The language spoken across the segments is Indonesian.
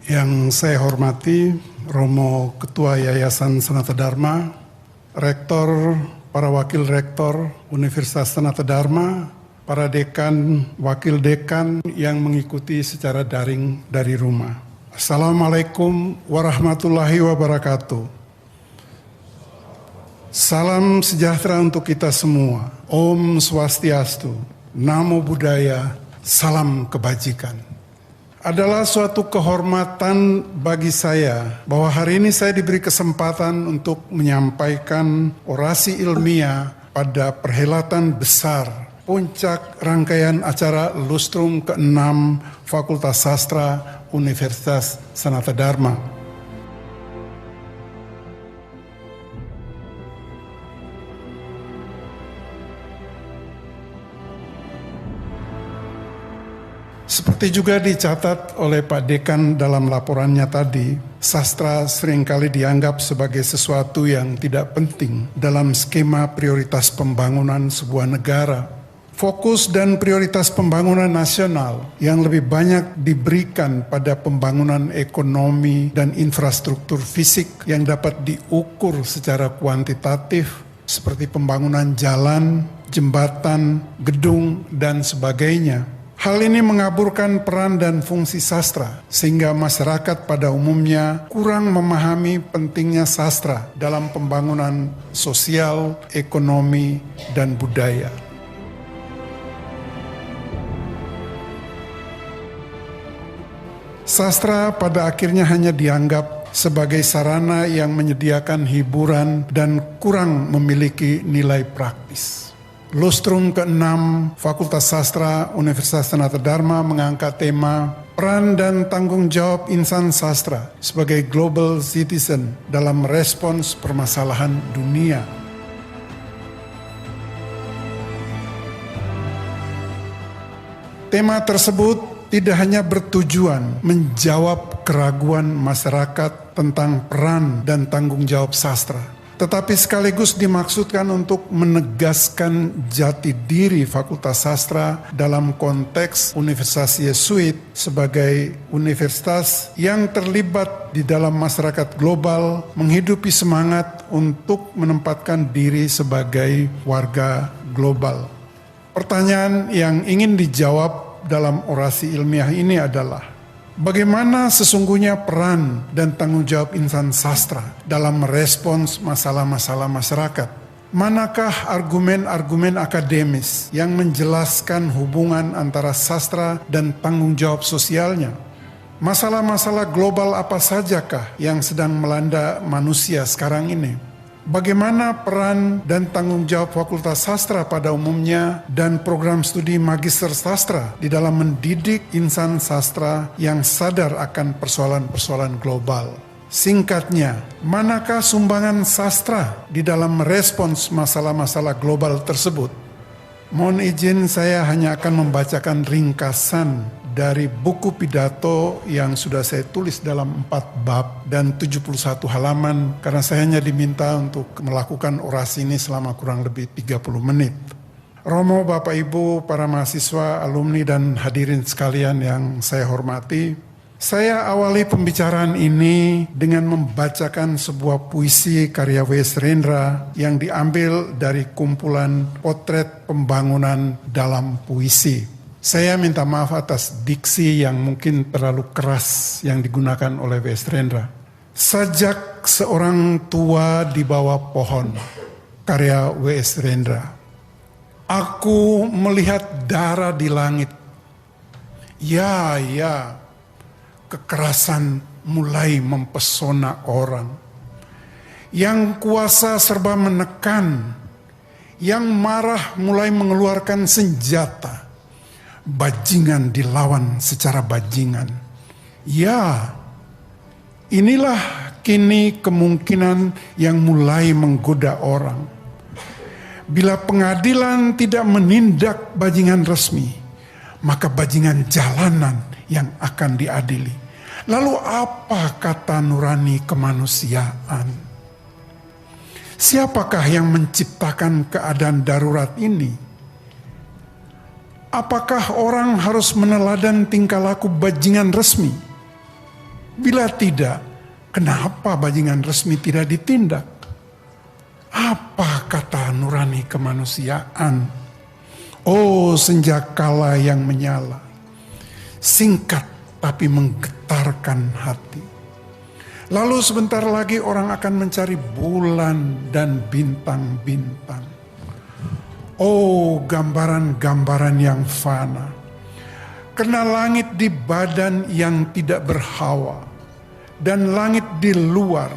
Yang saya hormati Romo Ketua Yayasan Sanata Dharma, Rektor, para Wakil Rektor Universitas Sanata Dharma, para Dekan, Wakil Dekan yang mengikuti secara daring dari rumah. Assalamualaikum warahmatullahi wabarakatuh. Salam sejahtera untuk kita semua. Om Swastiastu, Namo Buddhaya, salam kebajikan. Adalah suatu kehormatan bagi saya bahwa hari ini saya diberi kesempatan untuk menyampaikan orasi ilmiah pada perhelatan besar puncak rangkaian acara Lustrum ke-6 Fakultas Sastra Universitas Sanata Dharma. Seperti juga dicatat oleh Pak Dekan dalam laporannya tadi, sastra seringkali dianggap sebagai sesuatu yang tidak penting dalam skema prioritas pembangunan sebuah negara. Fokus dan prioritas pembangunan nasional yang lebih banyak diberikan pada pembangunan ekonomi dan infrastruktur fisik yang dapat diukur secara kuantitatif seperti pembangunan jalan, jembatan, gedung, dan sebagainya. Hal ini mengaburkan peran dan fungsi sastra, sehingga masyarakat pada umumnya kurang memahami pentingnya sastra dalam pembangunan sosial, ekonomi, dan budaya. Sastra pada akhirnya hanya dianggap sebagai sarana yang menyediakan hiburan dan kurang memiliki nilai praktis. Lustrum ke-6 Fakultas Sastra Universitas Sanata Dharma mengangkat tema peran dan tanggung jawab insan sastra sebagai global citizen dalam respons permasalahan dunia. Tema tersebut tidak hanya bertujuan menjawab keraguan masyarakat tentang peran dan tanggung jawab sastra, tetapi sekaligus dimaksudkan untuk menegaskan jati diri Fakultas Sastra dalam konteks Universitas Yesuit sebagai universitas yang terlibat di dalam masyarakat global, menghidupi semangat untuk menempatkan diri sebagai warga global. Pertanyaan yang ingin dijawab dalam orasi ilmiah ini adalah, bagaimana sesungguhnya peran dan tanggung jawab insan sastra dalam merespons masalah-masalah masyarakat? Manakah argumen-argumen akademis yang menjelaskan hubungan antara sastra dan tanggung jawab sosialnya? Masalah-masalah global apa sajakah yang sedang melanda manusia sekarang ini? Bagaimana peran dan tanggung jawab Fakultas Sastra pada umumnya dan program studi Magister Sastra di dalam mendidik insan sastra yang sadar akan persoalan-persoalan global? Singkatnya, manakah sumbangan sastra di dalam merespons masalah-masalah global tersebut? Mohon izin, saya hanya akan membacakan ringkasan dari buku pidato yang sudah saya tulis dalam 4 bab dan 71 halaman karena saya hanya diminta untuk melakukan orasi ini selama kurang lebih 30 menit. Romo, Bapak, Ibu, para mahasiswa, alumni, dan hadirin sekalian yang saya hormati, saya awali pembicaraan ini dengan membacakan sebuah puisi karya W.S. Rendra yang diambil dari kumpulan potret pembangunan dalam puisi. Saya minta maaf atas diksi yang mungkin terlalu keras yang digunakan oleh W.S. Rendra. Sajak seorang tua di bawah pohon, karya W.S. Rendra. Aku melihat darah di langit. Ya, kekerasan mulai mempesona orang. Yang kuasa serba menekan, yang marah mulai mengeluarkan senjata. Bajingan dilawan secara bajingan. Ya, inilah kini kemungkinan yang mulai menggoda orang. Bila pengadilan tidak menindak bajingan resmi, maka bajingan jalanan yang akan diadili. Lalu apa kata nurani kemanusiaan? Siapakah yang menciptakan keadaan darurat ini? Apakah orang harus meneladan tingkah laku bajingan resmi? Bila tidak, kenapa bajingan resmi tidak ditindak? Apa kata nurani kemanusiaan? Oh, senjakala yang menyala, singkat tapi menggetarkan hati. Lalu sebentar lagi orang akan mencari bulan dan bintang-bintang. Oh, gambaran-gambaran yang fana. Kena langit di badan yang tidak berhawa, dan langit di luar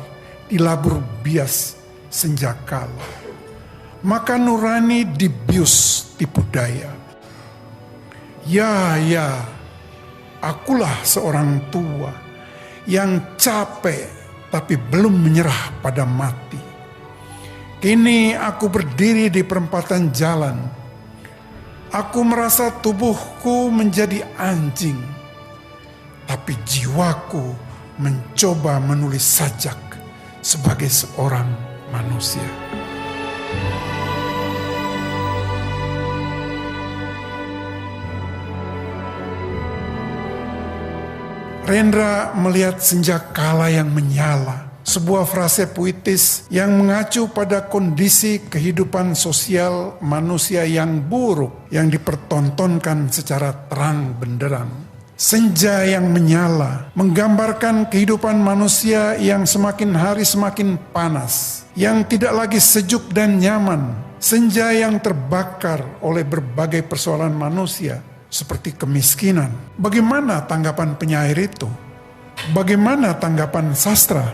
dilabur bias senjakala. Maka nurani dibius tipu daya. Ya, akulah seorang tua yang capek tapi belum menyerah pada mati. Kini aku berdiri di perempatan jalan. Aku merasa tubuhku menjadi anjing, tapi jiwaku mencoba menulis sajak sebagai seorang manusia. Rendra melihat senjakala yang menyala, sebuah frase puitis yang mengacu pada kondisi kehidupan sosial manusia yang buruk yang dipertontonkan secara terang benderang. Senja yang menyala menggambarkan kehidupan manusia yang semakin hari semakin panas, yang tidak lagi sejuk dan nyaman. Senja yang terbakar oleh berbagai persoalan manusia seperti kemiskinan. Bagaimana tanggapan penyair itu? Bagaimana tanggapan sastra?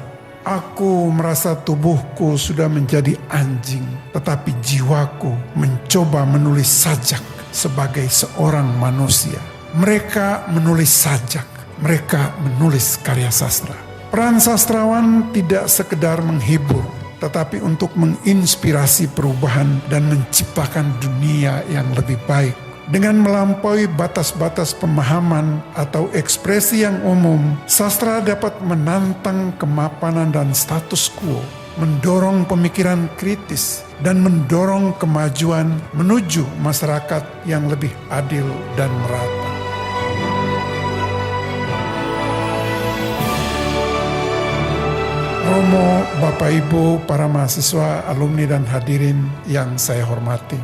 Aku merasa tubuhku sudah menjadi anjing, tetapi jiwaku mencoba menulis sajak sebagai seorang manusia. Mereka menulis sajak, mereka menulis karya sastra. Peran sastrawan tidak sekedar menghibur, tetapi untuk menginspirasi perubahan dan menciptakan dunia yang lebih baik. Dengan melampaui batas-batas pemahaman atau ekspresi yang umum, sastra dapat menantang kemapanan dan status quo, mendorong pemikiran kritis, dan mendorong kemajuan menuju masyarakat yang lebih adil dan merata. Romo, Bapak Ibu, para mahasiswa, alumni dan hadirin yang saya hormati.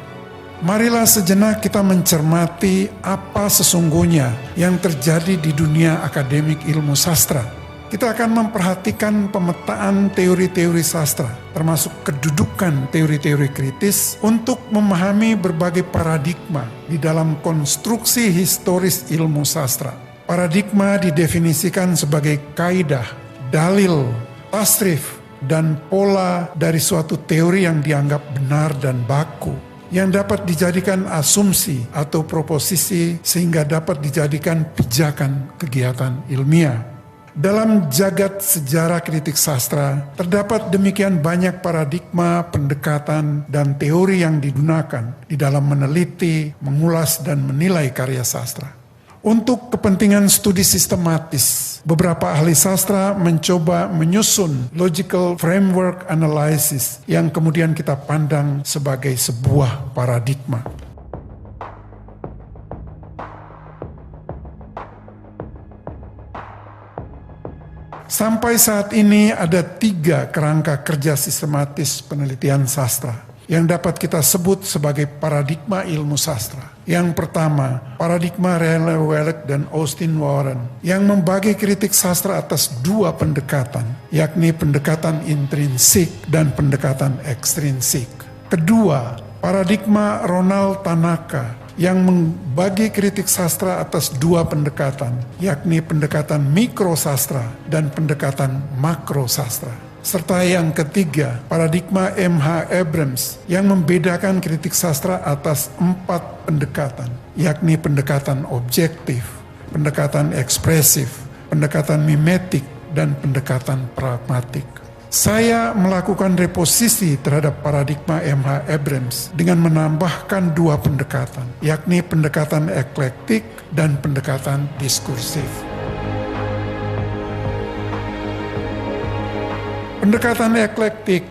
Marilah sejenak kita mencermati apa sesungguhnya yang terjadi di dunia akademik ilmu sastra. Kita akan memperhatikan pemetaan teori-teori sastra, termasuk kedudukan teori-teori kritis untuk memahami berbagai paradigma di dalam konstruksi historis ilmu sastra. Paradigma didefinisikan sebagai kaidah, dalil, tasrif, dan pola dari suatu teori yang dianggap benar dan baku, yang dapat dijadikan asumsi atau proposisi sehingga dapat dijadikan pijakan kegiatan ilmiah. Dalam jagat sejarah kritik sastra, terdapat demikian banyak paradigma, pendekatan, dan teori yang digunakan di dalam meneliti, mengulas, dan menilai karya sastra. Untuk kepentingan studi sistematis, beberapa ahli sastra mencoba menyusun logical framework analysis yang kemudian kita pandang sebagai sebuah paradigma. Sampai saat ini ada 3 kerangka kerja sistematis penelitian sastra yang dapat kita sebut sebagai paradigma ilmu sastra. Yang pertama, paradigma Raleigh Wallet dan Austin Warren yang membagi kritik sastra atas 2 pendekatan, yakni pendekatan intrinsik dan pendekatan ekstrinsik. Kedua, paradigma Ronald Tanaka yang membagi kritik sastra atas 2 pendekatan, yakni pendekatan mikrosastra dan pendekatan makrosastra. Serta yang ketiga, paradigma M.H. Abrams yang membedakan kritik sastra atas 4 pendekatan, yakni pendekatan objektif, pendekatan ekspresif, pendekatan mimetik, dan pendekatan pragmatik. Saya melakukan reposisi terhadap paradigma M.H. Abrams dengan menambahkan 2 pendekatan, yakni pendekatan eklektik dan pendekatan diskursif. Pendekatan eklektik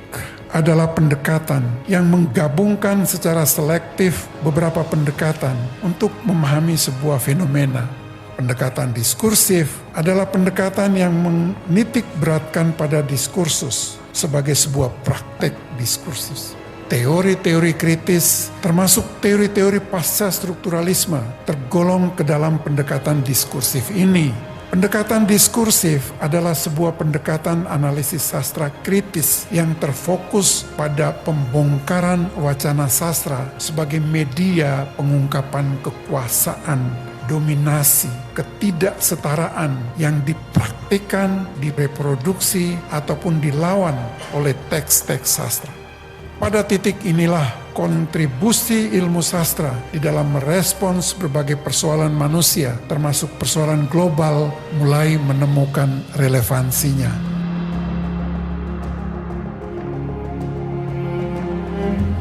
adalah pendekatan yang menggabungkan secara selektif beberapa pendekatan untuk memahami sebuah fenomena. Pendekatan diskursif adalah pendekatan yang menitik beratkan pada diskursus sebagai sebuah praktek diskursus. Teori-teori kritis, termasuk teori-teori pasca strukturalisme, tergolong ke dalam pendekatan diskursif ini. Pendekatan diskursif adalah sebuah pendekatan analisis sastra kritis yang terfokus pada pembongkaran wacana sastra sebagai media pengungkapan kekuasaan, dominasi, ketidaksetaraan yang dipraktikkan, direproduksi, ataupun dilawan oleh teks-teks sastra. Pada titik inilah kontribusi ilmu sastra di dalam merespons berbagai persoalan manusia, termasuk persoalan global, mulai menemukan relevansinya.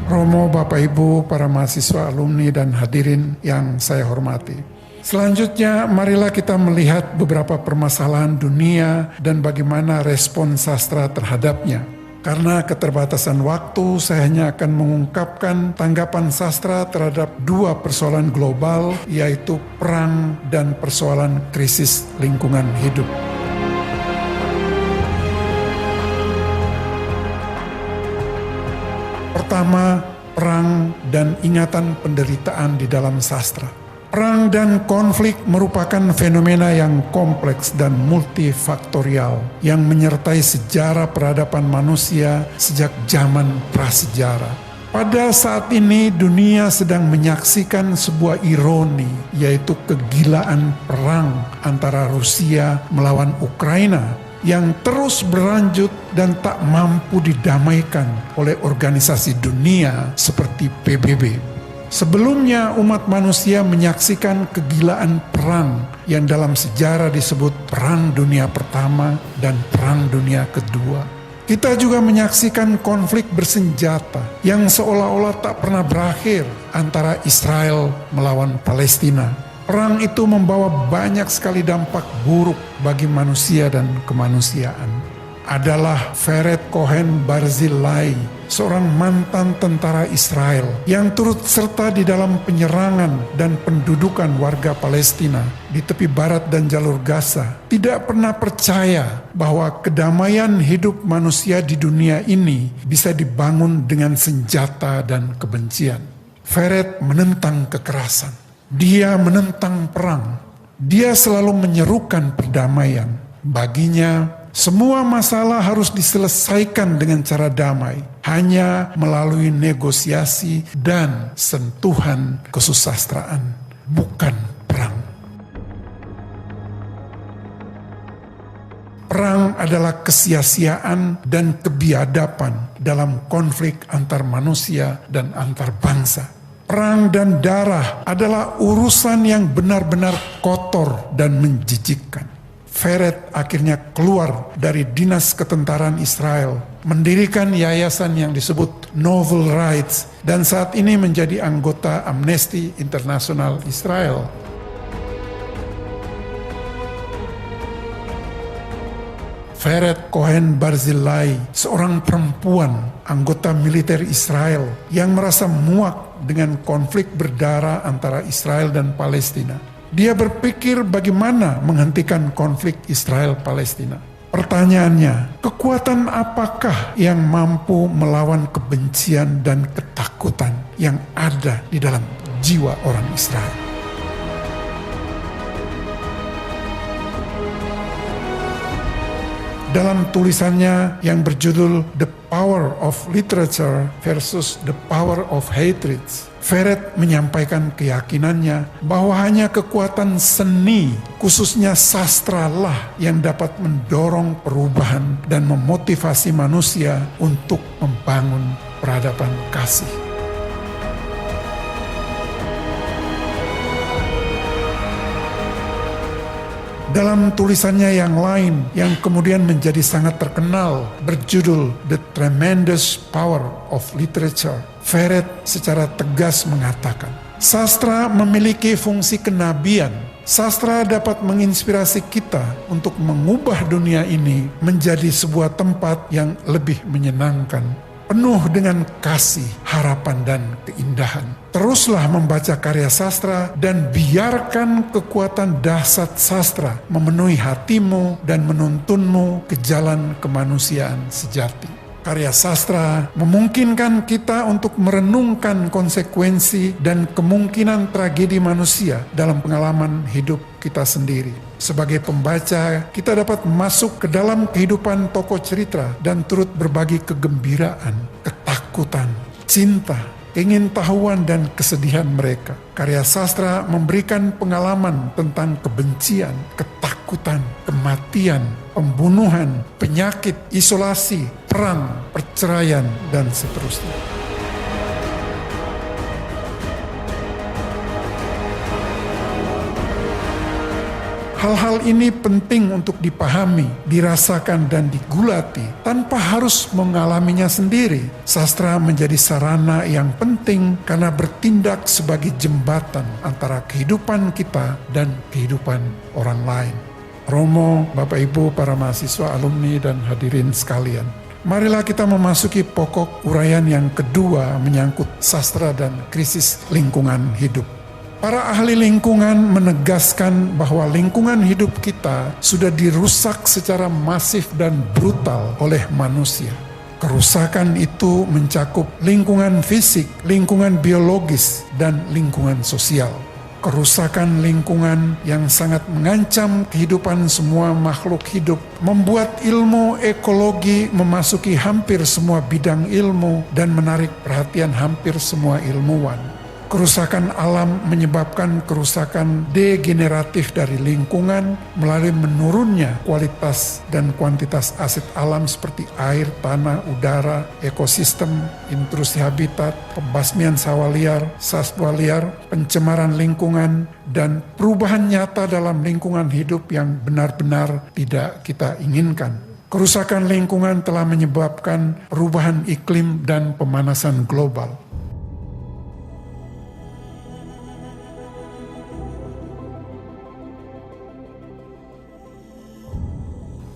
Romo, Bapak Ibu, para mahasiswa, alumni, dan hadirin yang saya hormati. Selanjutnya, marilah kita melihat beberapa permasalahan dunia dan bagaimana respon sastra terhadapnya. Karena keterbatasan waktu, saya hanya akan mengungkapkan tanggapan sastra terhadap dua persoalan global, yaitu perang dan persoalan krisis lingkungan hidup. Pertama, perang dan ingatan penderitaan di dalam sastra. Perang dan konflik merupakan fenomena yang kompleks dan multifaktorial yang menyertai sejarah peradaban manusia sejak zaman prasejarah. Pada saat ini dunia sedang menyaksikan sebuah ironi, yaitu kegilaan perang antara Rusia melawan Ukraina yang terus berlanjut dan tak mampu didamaikan oleh organisasi dunia seperti PBB. Sebelumnya umat manusia menyaksikan kegilaan perang yang dalam sejarah disebut Perang Dunia Pertama dan Perang Dunia Kedua. Kita juga menyaksikan konflik bersenjata yang seolah-olah tak pernah berakhir antara Israel melawan Palestina. Perang itu membawa banyak sekali dampak buruk bagi manusia dan kemanusiaan. Adalah Vered Cohen Barzilai, seorang mantan tentara Israel yang turut serta di dalam penyerangan dan pendudukan warga Palestina di tepi barat dan jalur Gaza, tidak pernah percaya bahwa kedamaian hidup manusia di dunia ini bisa dibangun dengan senjata dan kebencian. Vered menentang kekerasan, dia menentang perang, dia selalu menyerukan perdamaian. Baginya, semua masalah harus diselesaikan dengan cara damai, hanya melalui negosiasi dan sentuhan kesusastraan, bukan perang. Perang adalah kesia-siaan dan kebiadaban dalam konflik antar manusia dan antar bangsa. Perang dan darah adalah urusan yang benar-benar kotor dan menjijikkan. Vered akhirnya keluar dari dinas ketentaraan Israel, mendirikan yayasan yang disebut Novel Rights, dan saat ini menjadi anggota Amnesty International Israel. Vered Cohen Barzilai, seorang perempuan anggota militer Israel yang merasa muak dengan konflik berdarah antara Israel dan Palestina. Dia berpikir bagaimana menghentikan konflik Israel-Palestina. Pertanyaannya, kekuatan apakah yang mampu melawan kebencian dan ketakutan yang ada di dalam jiwa orang Israel? Dalam tulisannya yang berjudul The Power of Literature versus the Power of Hatred, Vered menyampaikan keyakinannya bahwa hanya kekuatan seni, khususnya sastra lah yang dapat mendorong perubahan dan memotivasi manusia untuk membangun peradaban kasih. Dalam tulisannya yang lain yang kemudian menjadi sangat terkenal berjudul The Tremendous Power of Literature, Vered secara tegas mengatakan, sastra memiliki fungsi kenabian. Sastra dapat menginspirasi kita untuk mengubah dunia ini menjadi sebuah tempat yang lebih menyenangkan. penuh dengan kasih, harapan, dan keindahan. Teruslah membaca karya sastra dan biarkan kekuatan dahsyat sastra memenuhi hatimu dan menuntunmu ke jalan kemanusiaan sejati. Karya sastra memungkinkan kita untuk merenungkan konsekuensi dan kemungkinan tragedi manusia dalam pengalaman hidup kita sendiri. Sebagai pembaca, kita dapat masuk ke dalam kehidupan tokoh cerita dan turut berbagi kegembiraan, ketakutan, cinta, keingintahuan, dan kesedihan mereka. Karya sastra memberikan pengalaman tentang kebencian, ketakutan, kematian, pembunuhan, penyakit, isolasi, perang, perceraian, dan seterusnya. Hal-hal ini penting untuk dipahami, dirasakan, dan digulati tanpa harus mengalaminya sendiri. Sastra menjadi sarana yang penting karena bertindak sebagai jembatan antara kehidupan kita dan kehidupan orang lain. Romo, Bapak Ibu, para mahasiswa, alumni, dan hadirin sekalian, marilah kita memasuki pokok uraian yang kedua menyangkut sastra dan krisis lingkungan hidup. Para ahli lingkungan menegaskan bahwa lingkungan hidup kita sudah dirusak secara masif dan brutal oleh manusia. Kerusakan itu mencakup lingkungan fisik, lingkungan biologis, dan lingkungan sosial. Kerusakan lingkungan yang sangat mengancam kehidupan semua makhluk hidup membuat ilmu ekologi memasuki hampir semua bidang ilmu dan menarik perhatian hampir semua ilmuwan. Kerusakan alam menyebabkan kerusakan degeneratif dari lingkungan melalui menurunnya kualitas dan kuantitas aset alam seperti air, tanah, udara, ekosistem, intrusi habitat, pembasmian sawah liar, satwa liar, pencemaran lingkungan, dan perubahan nyata dalam lingkungan hidup yang benar-benar tidak kita inginkan. Kerusakan lingkungan telah menyebabkan perubahan iklim dan pemanasan global.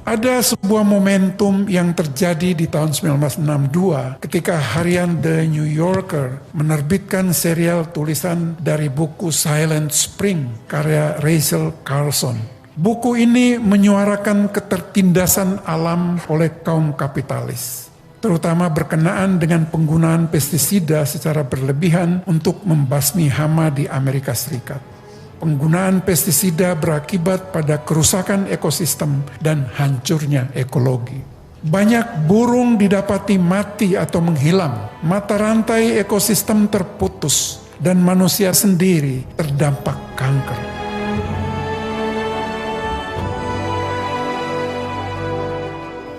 Ada sebuah momentum yang terjadi di tahun 1962 ketika harian The New Yorker menerbitkan serial tulisan dari buku Silent Spring karya Rachel Carson. Buku ini menyuarakan ketertindasan alam oleh kaum kapitalis, terutama berkenaan dengan penggunaan pestisida secara berlebihan untuk membasmi hama di Amerika Serikat. Penggunaan pestisida berakibat pada kerusakan ekosistem dan hancurnya ekologi. Banyak burung didapati mati atau menghilang, mata rantai ekosistem terputus, dan manusia sendiri terdampak kanker.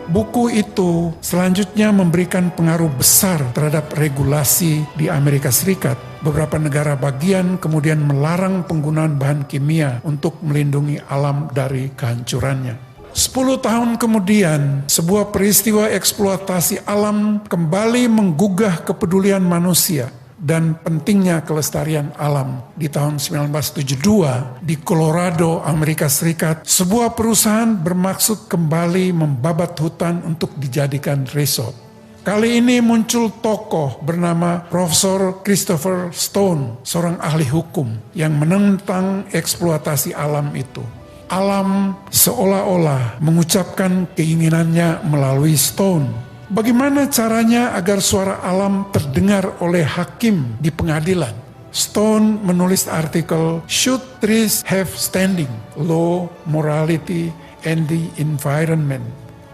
Buku itu selanjutnya memberikan pengaruh besar terhadap regulasi di Amerika Serikat. Beberapa negara bagian kemudian melarang penggunaan bahan kimia untuk melindungi alam dari kehancurannya. 10 tahun kemudian, sebuah peristiwa eksploitasi alam kembali menggugah kepedulian manusia dan pentingnya kelestarian alam. Di tahun 1972 di Colorado, Amerika Serikat, sebuah perusahaan bermaksud kembali membabat hutan untuk dijadikan resort. Kali ini muncul tokoh bernama Profesor Christopher Stone, seorang ahli hukum yang menentang eksploitasi alam itu. Alam seolah-olah mengucapkan keinginannya melalui Stone. Bagaimana caranya agar suara alam terdengar oleh hakim di pengadilan? Stone menulis artikel Should Trees Have Standing? Law, Morality, and the Environment.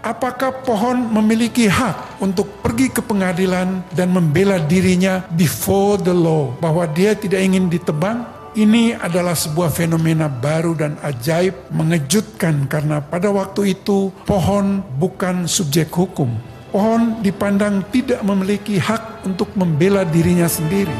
Apakah pohon memiliki hak untuk pergi ke pengadilan dan membela dirinya before the law, bahwa dia tidak ingin ditebang? Ini adalah sebuah fenomena baru dan ajaib, mengejutkan karena pada waktu itu pohon bukan subjek hukum. Pohon dipandang tidak memiliki hak untuk membela dirinya sendiri.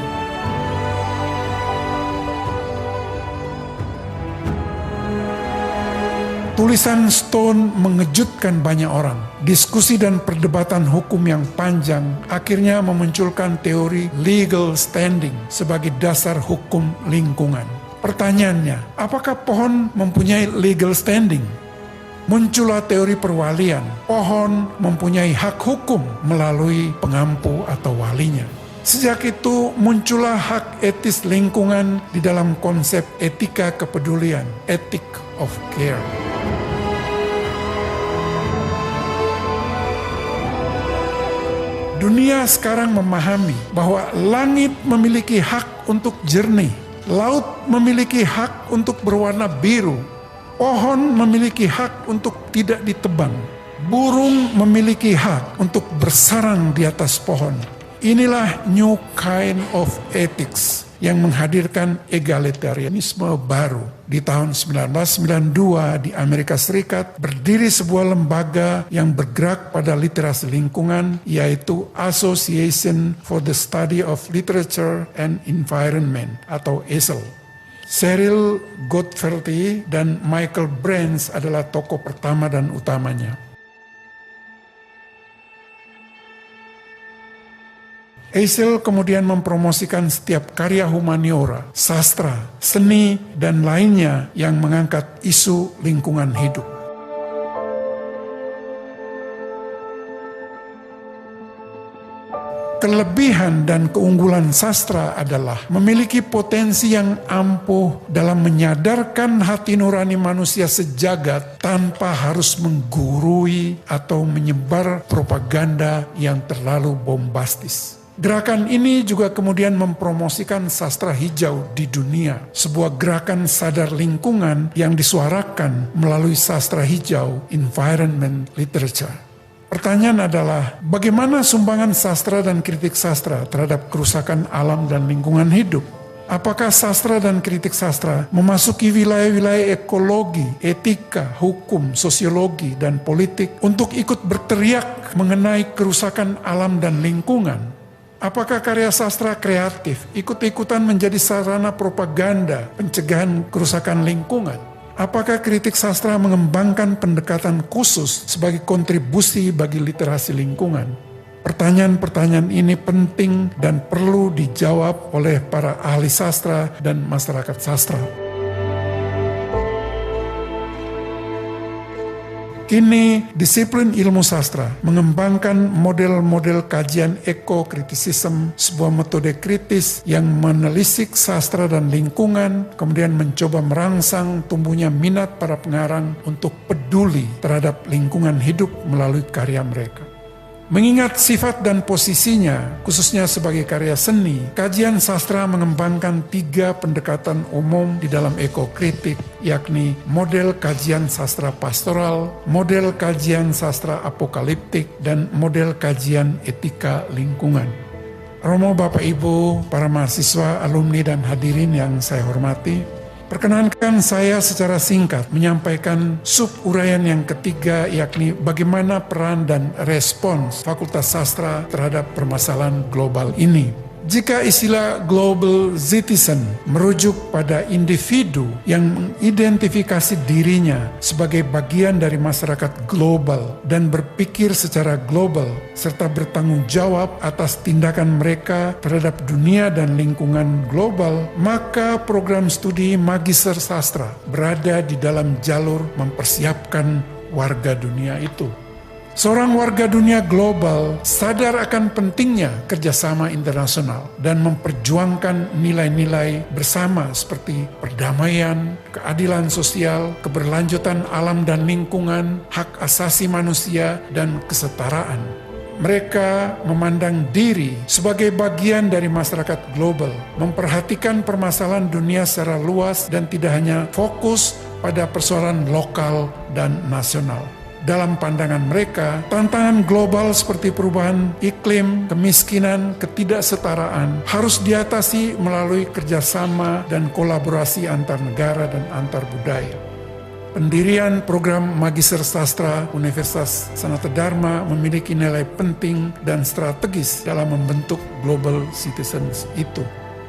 Tulisan Stone mengejutkan banyak orang. Diskusi dan perdebatan hukum yang panjang akhirnya memunculkan teori legal standing sebagai dasar hukum lingkungan. Pertanyaannya, apakah pohon mempunyai legal standing? Muncullah teori perwalian. Pohon mempunyai hak hukum melalui pengampu atau walinya. Sejak itu muncullah hak etis lingkungan di dalam konsep etika kepedulian, ethic of care. Dunia sekarang memahami bahwa langit memiliki hak untuk jernih, laut memiliki hak untuk berwarna biru, pohon memiliki hak untuk tidak ditebang, burung memiliki hak untuk bersarang di atas pohon. Inilah new kind of ethics yang menghadirkan egalitarianisme baru. Di tahun 1992 di Amerika Serikat berdiri sebuah lembaga yang bergerak pada literasi lingkungan, yaitu Association for the Study of Literature and Environment atau ASL. Cheryl Gottfried dan Michael Brands adalah tokoh pertama dan utamanya. ASL kemudian mempromosikan setiap karya humaniora, sastra, seni, dan lainnya yang mengangkat isu lingkungan hidup. Kelebihan dan keunggulan sastra adalah memiliki potensi yang ampuh dalam menyadarkan hati nurani manusia sejagat tanpa harus menggurui atau menyebar propaganda yang terlalu bombastis. Gerakan ini juga kemudian mempromosikan sastra hijau di dunia, sebuah gerakan sadar lingkungan yang disuarakan melalui sastra hijau, environment literature. Pertanyaan adalah, bagaimana sumbangan sastra dan kritik sastra terhadap kerusakan alam dan lingkungan hidup? Apakah sastra dan kritik sastra memasuki wilayah-wilayah ekologi, etika, hukum, sosiologi, dan politik untuk ikut berteriak mengenai kerusakan alam dan lingkungan? Apakah karya sastra kreatif ikut-ikutan menjadi sarana propaganda pencegahan kerusakan lingkungan? Apakah kritik sastra mengembangkan pendekatan khusus sebagai kontribusi bagi literasi lingkungan? Pertanyaan-pertanyaan ini penting dan perlu dijawab oleh para ahli sastra dan masyarakat sastra. Kini, disiplin ilmu sastra mengembangkan model-model kajian ekokritisisme, sebuah metode kritis yang menelisik sastra dan lingkungan, kemudian mencoba merangsang tumbuhnya minat para pengarang untuk peduli terhadap lingkungan hidup melalui karya mereka. Mengingat sifat dan posisinya, khususnya sebagai karya seni, kajian sastra mengembangkan 3 pendekatan umum di dalam ekokritik, yakni model kajian sastra pastoral, model kajian sastra apokaliptik, dan model kajian etika lingkungan. Romo, Bapak, Ibu, para mahasiswa, alumni, dan hadirin yang saya hormati, perkenankan saya secara singkat menyampaikan sub-uraian yang ketiga, yakni bagaimana peran dan respons Fakultas Sastra terhadap permasalahan global ini. Jika istilah global citizen merujuk pada individu yang mengidentifikasi dirinya sebagai bagian dari masyarakat global dan berpikir secara global serta bertanggung jawab atas tindakan mereka terhadap dunia dan lingkungan global, maka program studi Magister Sastra berada di dalam jalur mempersiapkan warga dunia itu. Seorang warga dunia global sadar akan pentingnya kerjasama internasional dan memperjuangkan nilai-nilai bersama seperti perdamaian, keadilan sosial, keberlanjutan alam dan lingkungan, hak asasi manusia, dan kesetaraan. Mereka memandang diri sebagai bagian dari masyarakat global, memperhatikan permasalahan dunia secara luas dan tidak hanya fokus pada persoalan lokal dan nasional. Dalam pandangan mereka, tantangan global seperti perubahan iklim, kemiskinan, ketidaksetaraan harus diatasi melalui kerjasama dan kolaborasi antar negara dan antar budaya. Pendirian program Magister Sastra Universitas Sanata Dharma memiliki nilai penting dan strategis dalam membentuk global citizens itu.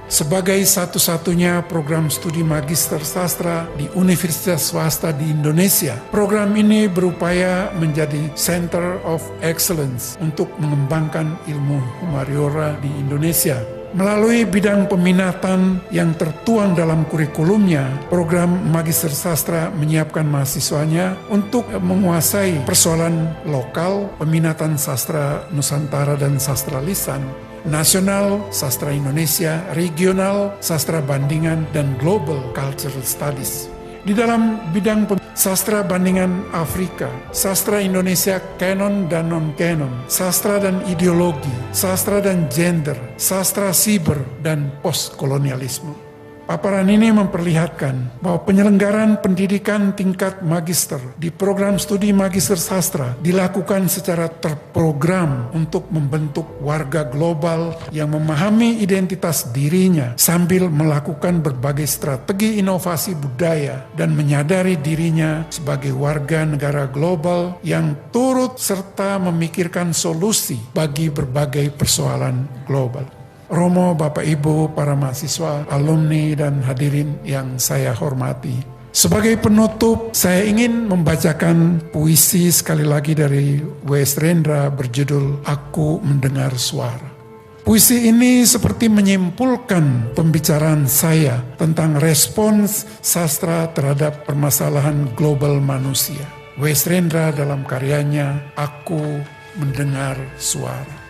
Sebagai satu-satunya program studi Magister Sastra di universitas swasta di Indonesia, program ini berupaya menjadi Center of Excellence untuk mengembangkan ilmu humaniora di Indonesia. Melalui bidang peminatan yang tertuang dalam kurikulumnya, program Magister Sastra menyiapkan mahasiswanya untuk menguasai persoalan lokal, peminatan sastra Nusantara dan sastra lisan, nasional, sastra Indonesia, regional, sastra bandingan, dan global cultural studies. Di dalam bidang sastra bandingan Afrika, sastra Indonesia canon dan non-canon, sastra dan ideologi, sastra dan gender, sastra siber, dan postkolonialisme. Paparan ini memperlihatkan bahwa penyelenggaraan pendidikan tingkat magister di program studi magister sastra dilakukan secara terprogram untuk membentuk warga global yang memahami identitas dirinya sambil melakukan berbagai strategi inovasi budaya dan menyadari dirinya sebagai warga negara global yang turut serta memikirkan solusi bagi berbagai persoalan global. Romo, Bapak Ibu, para mahasiswa, alumni, dan hadirin yang saya hormati. Sebagai penutup, saya ingin membacakan puisi sekali lagi dari W.S. Rendra berjudul Aku Mendengar Suara. Puisi ini seperti menyimpulkan pembicaraan saya tentang respons sastra terhadap permasalahan global manusia. W.S. Rendra dalam karyanya Aku Mendengar Suara.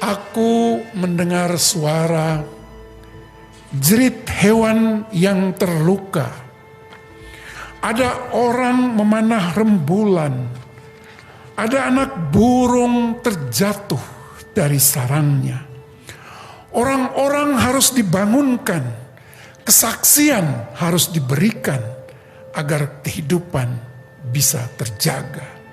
Aku mendengar suara jerit hewan yang terluka. Ada orang memanah rembulan. Ada anak burung terjatuh dari sarangnya. Orang-orang harus dibangunkan. Kesaksian harus diberikan agar kehidupan bisa terjaga.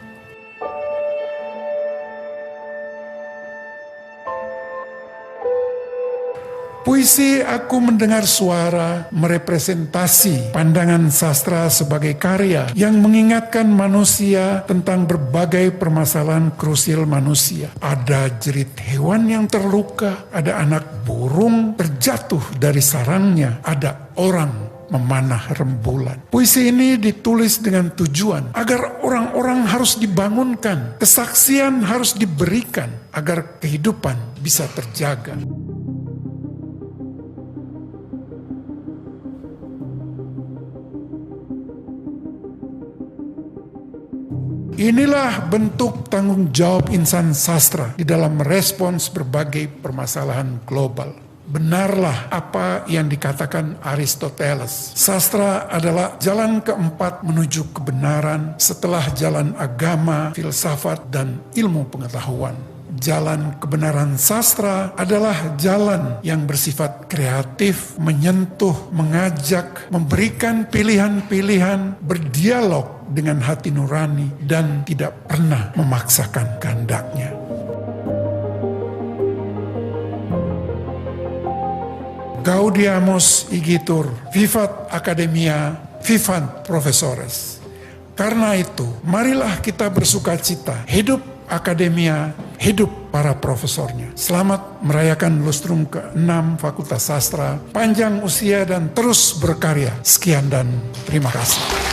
Puisi Aku Mendengar Suara merepresentasi pandangan sastra sebagai karya yang mengingatkan manusia tentang berbagai permasalahan krusial manusia. Ada jerit hewan yang terluka, ada anak burung terjatuh dari sarangnya, ada orang memanah rembulan. Puisi ini ditulis dengan tujuan agar orang-orang harus dibangunkan, kesaksian harus diberikan agar kehidupan bisa terjaga. Inilah bentuk tanggung jawab insan sastra di dalam merespons berbagai permasalahan global. Benarlah apa yang dikatakan Aristoteles. Sastra adalah jalan keempat menuju kebenaran setelah jalan agama, filsafat, dan ilmu pengetahuan. Jalan kebenaran sastra adalah jalan yang bersifat kreatif, menyentuh, mengajak, memberikan pilihan-pilihan, berdialog dengan hati nurani, dan tidak pernah memaksakan kehendaknya. Gaudiamus igitur, vivat academia, vivant professores. Karena itu, marilah kita bersukacita, hidup akademia, hidup para profesornya. Selamat merayakan lustrum ke-6 Fakultas Sastra, panjang usia dan terus berkarya. Sekian dan terima kasih.